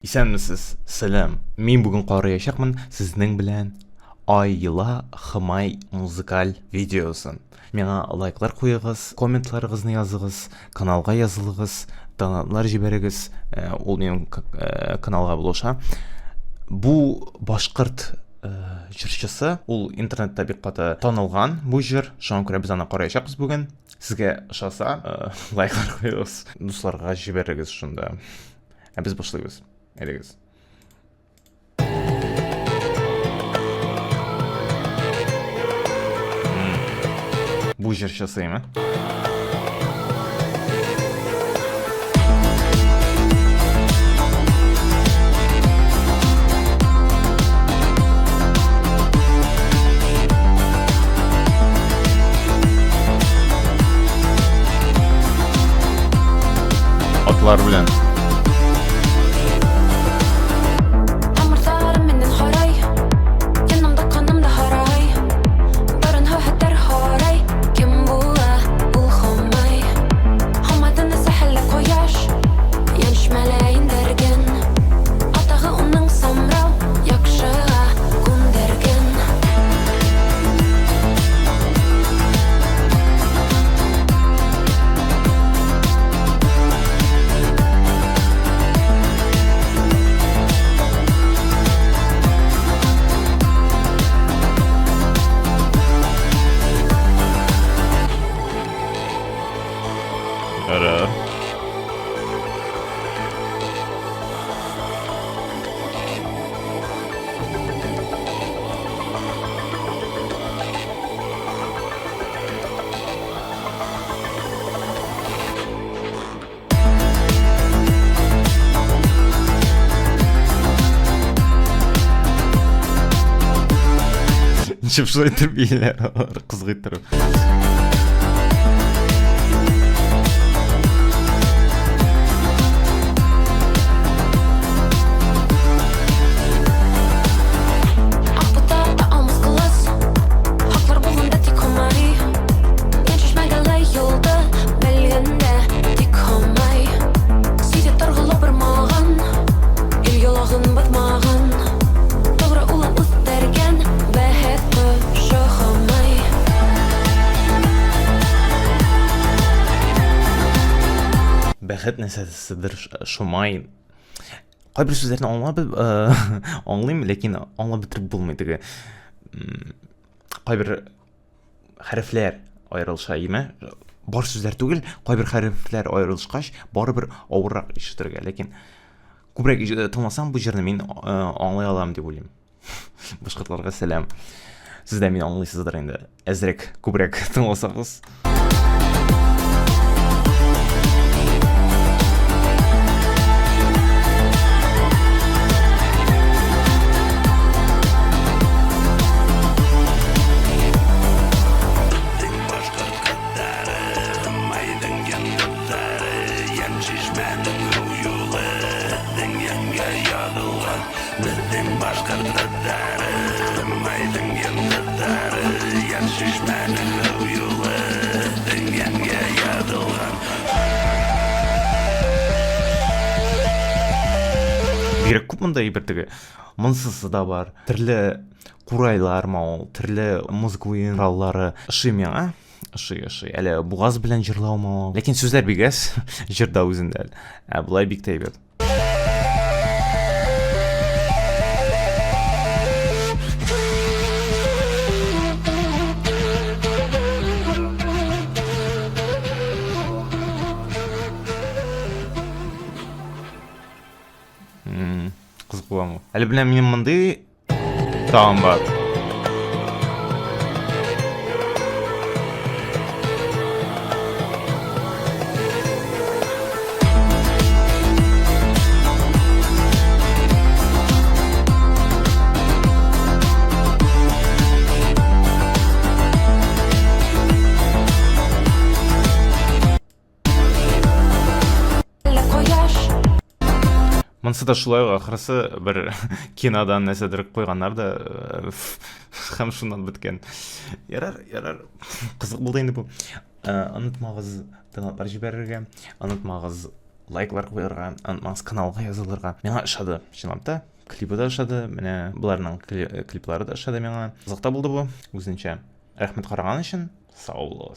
Исәнмесез? Сәлам. Мин бүген караячакмын сезнең белән Айла Хымай музыкаль видеосын. Миңа лайклар куегыз, комментларыгызны языгыз, каналга язылыгыз, донатлар җибәрегез. Ул минем каналга булыша. Бу башкорт җырчысы, ул интернетта бик каты танылган бу җыр. Шуңа күрә без аны караячакбыз бүген. Сезгә ошаса, лайклар куегыз, дусларга җибәрегез шунда. Без башлыйбыз. Әйдәгез. Бу җырчысымы? Атлар белән. Ничек шулай тәрбияләр кызгыйтырып. Бәхет нәрсәседер шумай. Кайбер сүзләрне аңлыйм, ләкин аңлап бетереп булмый теге. Кайбер хәрефләр аерылыша име? Бар сүзләр түгел, кайбер хәрефләр аерылышкач, барыбер авыррак ишетергә, ләкин күбрәк тыңласам бу җырны мин аңлый алам дип уйлыйм. Башкортларга сәлам. Сез дә мине аңлыйсыздыр инде. Әзрәк, күбрәк тыңласагыз. Бирек күп мондай бер теге монсысы да бар. Төрле курайлар мау, төрле музыка уеннары ошый миңа. Ошый. Әле бугаз белән җырлау мау. Ләкин сүзләр бик әз, җырда үзендә. Булай бик тәйбәт. Кызык буламы? Әле белән минем мондый тагын бар. Монсы да шулай, ахырсы бер кинодан нәрсәдер куйганнар да һәм шуннан беткән. Ярар. Кызык булды инде бу. Онытмагыз, донатлар җибәрергә, онытмагыз лайклар куярга, анмас каналга язылырга. Миңа ошады, чынлап та. Клипы да ошады, менә буларның клиплары да ошады миңа. Кызык та булды бу, үзенчә. Рәхмәт караган өчен. Сау булыгыз.